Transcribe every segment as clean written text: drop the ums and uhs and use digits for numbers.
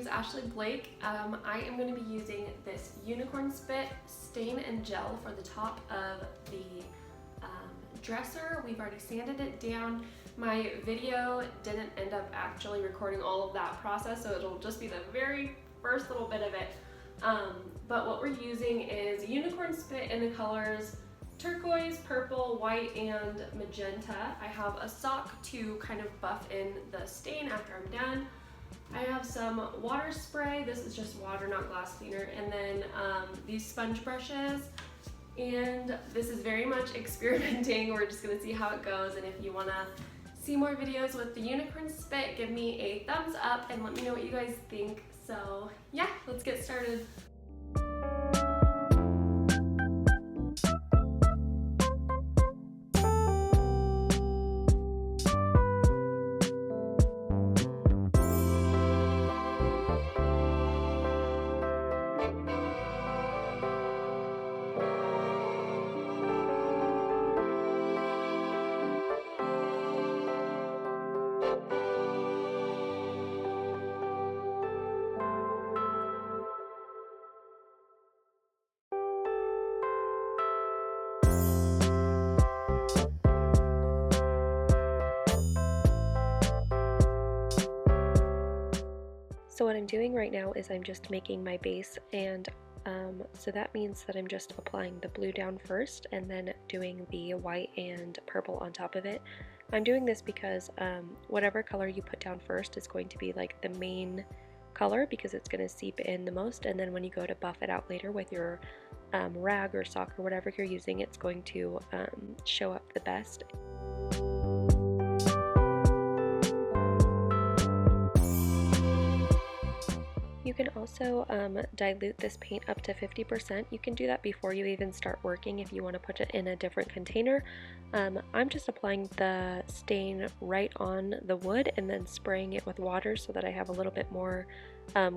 is Ashley Blake. I am going to be using this unicorn spit stain and gel for the top of the dresser. We've already sanded it down. My video didn't end up actually recording all of that process, so it'll just be the very first little bit of it. But what we're using is unicorn spit in the colors turquoise, purple, white, and magenta. I have a sock to kind of buff in the stain after I'm done. I have some water spray. This is just water, not glass cleaner. And then these sponge brushes. And this is very much experimenting. We're just gonna see how it goes. And if you wanna see more videos with the unicorn spit, give me a thumbs up and let me know what you guys think. So yeah, let's get started. So what I'm doing right now is I'm just making my base, and so that means that I'm just applying the blue down first and then doing the white and purple on top of it. I'm doing this because whatever color you put down first is going to be like the main color because it's going to seep in the most, and then when you go to buff it out later with your rag or sock or whatever you're using, it's going to show up the best. You can also dilute this paint up to 50%. You can do that before you even start working if you want to put it in a different container. I'm just applying the stain right on the wood and then spraying it with water so that I have a little bit more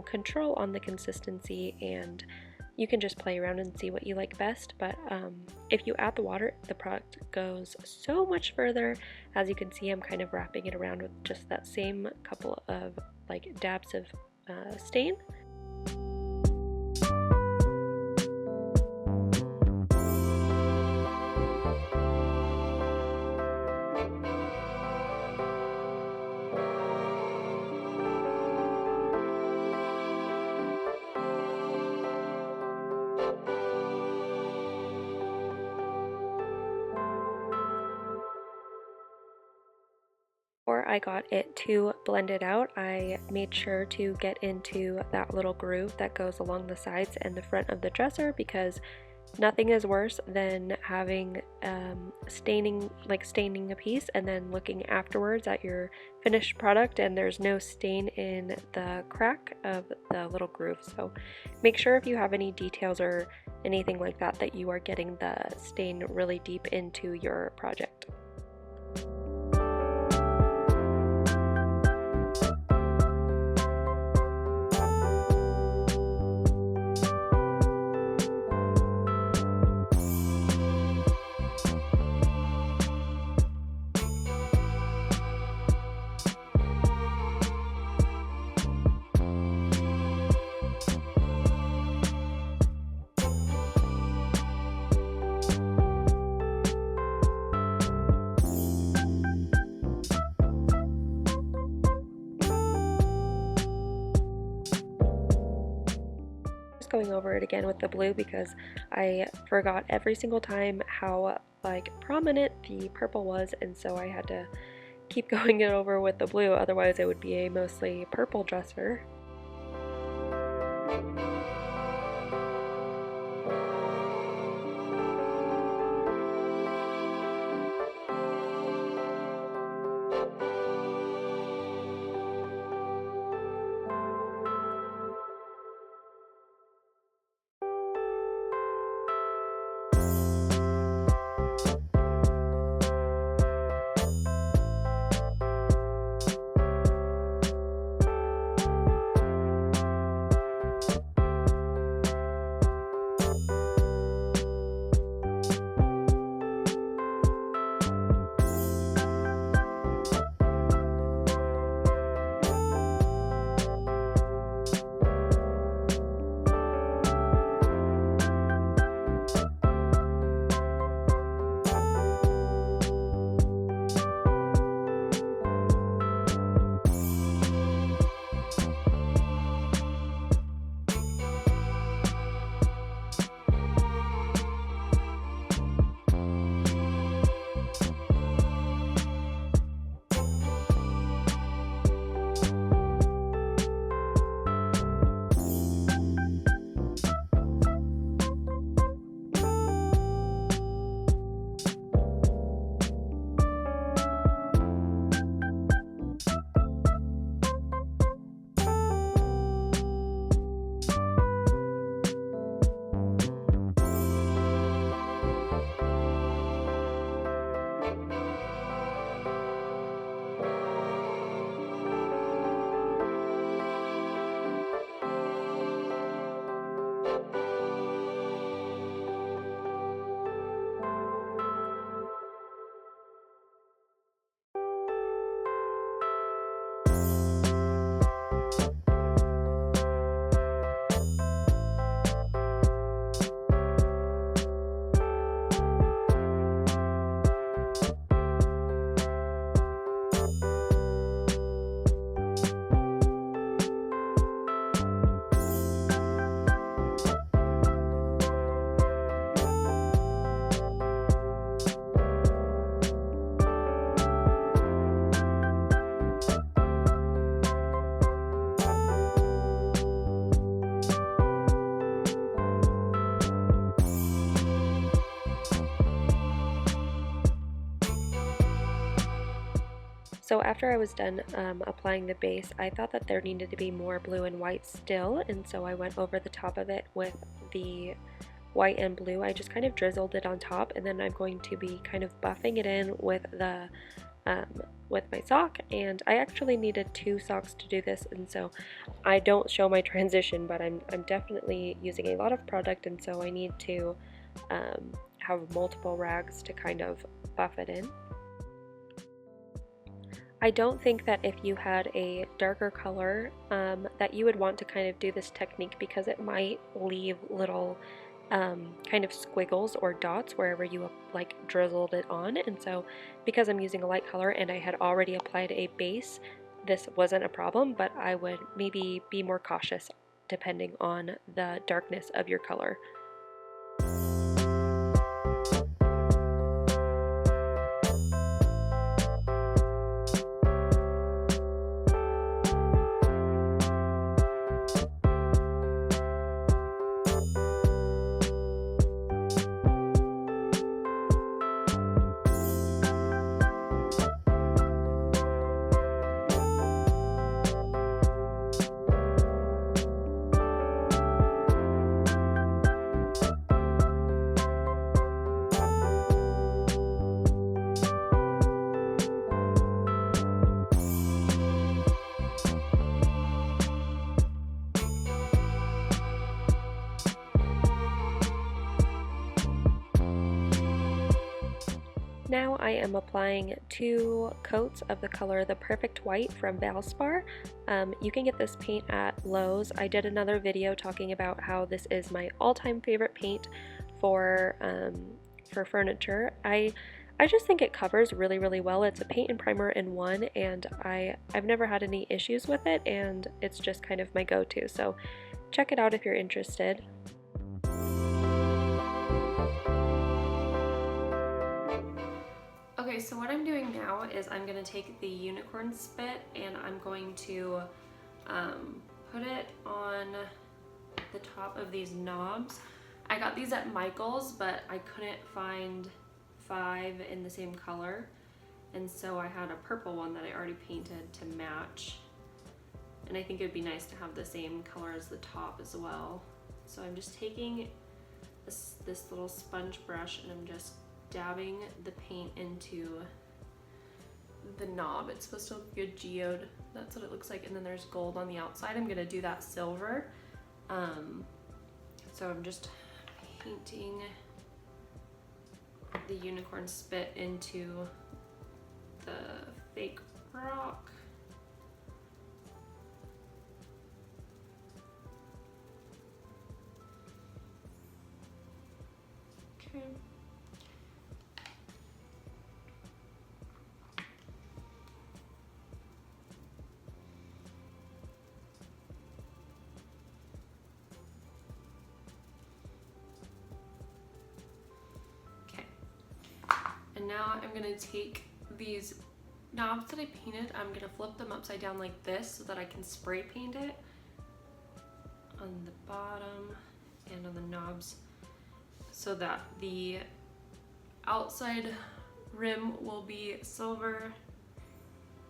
control on the consistency, and you can just play around and see what you like best. But if you add the water, the product goes so much further. As you can see, I'm kind of wrapping it around with just that same couple of like dabs of stain. Before I got it to blend it out, I made sure to get into that little groove that goes along the sides and the front of the dresser, because nothing is worse than having staining a piece and then looking afterwards at your finished product and there's no stain in the crack of the little groove. So make sure if you have any details or anything like that that you are getting the stain really deep into your project. Going over it again with the blue because I forgot every single time how like prominent the purple was, and so I had to keep going it over with the blue, otherwise it would be a mostly purple dresser. So after I was done applying the base, I thought that there needed to be more blue and white still, and so I went over the top of it with the white and blue. I just kind of drizzled it on top, and then I'm going to be kind of buffing it in with the with my sock. And I actually needed 2 socks to do this, and so I don't show my transition, but I'm definitely using a lot of product, and so I need to have multiple rags to kind of buff it in. I don't think that if you had a darker color that you would want to kind of do this technique, because it might leave little kind of squiggles or dots wherever you like drizzled it on. And so because I'm using a light color and I had already applied a base, this wasn't a problem, but I would maybe be more cautious depending on the darkness of your color. Now I am applying 2 coats of the color The Perfect White from Valspar. You can get this paint at Lowe's. I did another video talking about how this is my all-time favorite paint for furniture. I just think it covers really, really well. It's a paint and primer in one, and I've never had any issues with it, and it's just kind of my go-to. So check it out if you're interested. Okay, so what I'm doing now is I'm going to take the unicorn spit and I'm going to put it on the top of these knobs. I got these at Michael's, but I couldn't find 5 in the same color, and so I had a purple one that I already painted to match, and I think it would be nice to have the same color as the top as well. So I'm just taking this little sponge brush and I'm just dabbing the paint into the knob. It's supposed to look like a geode. That's what it looks like, and then there's gold on the outside. I'm gonna do that silver. So I'm just painting the unicorn spit into the fake rock. Okay. And now I'm gonna take these knobs that I painted, I'm gonna flip them upside down like this so that I can spray paint it on the bottom and on the knobs, so that the outside rim will be silver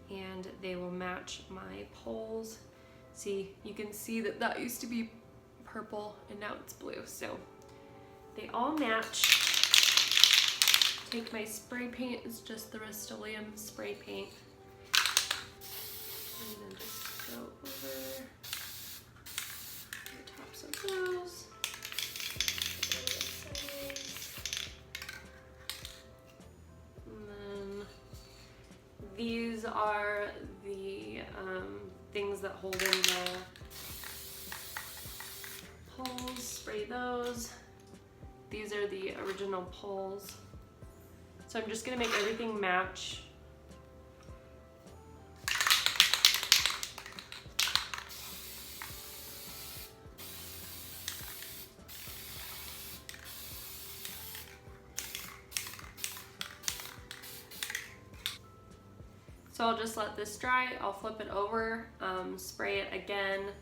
and they will match my poles. See, you can see that that used to be purple and now it's blue, so they all match. Take my spray paint, it's just the Rust-Oleum spray paint, and then just go over the tops of those. And then these are the things that hold in the poles, spray those. These are the original poles. So I'm just gonna make everything match. So I'll just let this dry, I'll flip it over, spray it again,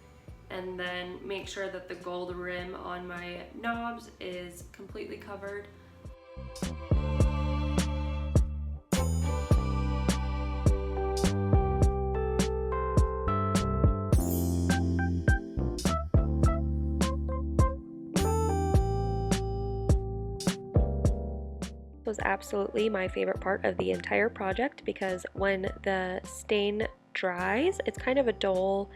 and then make sure that the gold rim on my knobs is completely covered. was absolutely my favorite part of the entire project because when the stain dries, it's kind of a dull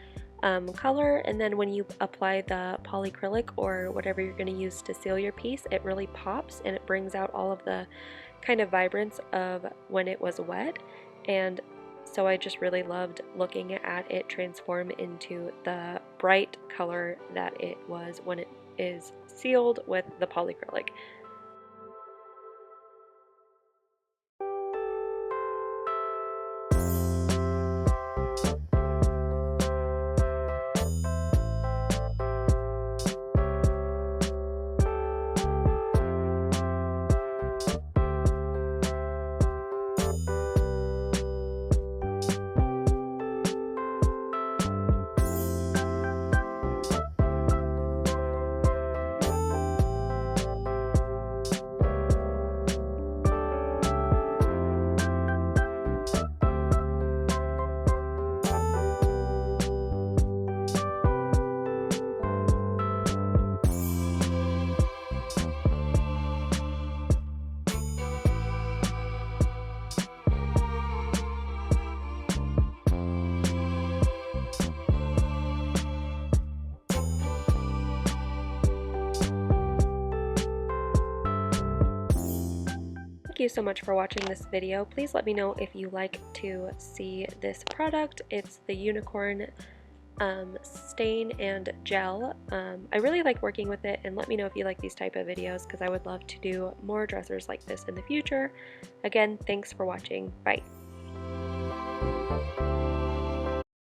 color, and then when you apply the polycrylic or whatever you're going to use to seal your piece, it really pops and it brings out all of the kind of vibrance of when it was wet. And so I just really loved looking at it transform into the bright color that it was when it is sealed with the polycrylic. Thank you so much for watching this video. Please let me know if you like to see this product. It's the unicorn stain and gel. I really like working with it, and let me know if you like these type of videos because I would love to do more dressers like this in the future. Again, thanks for watching. Bye.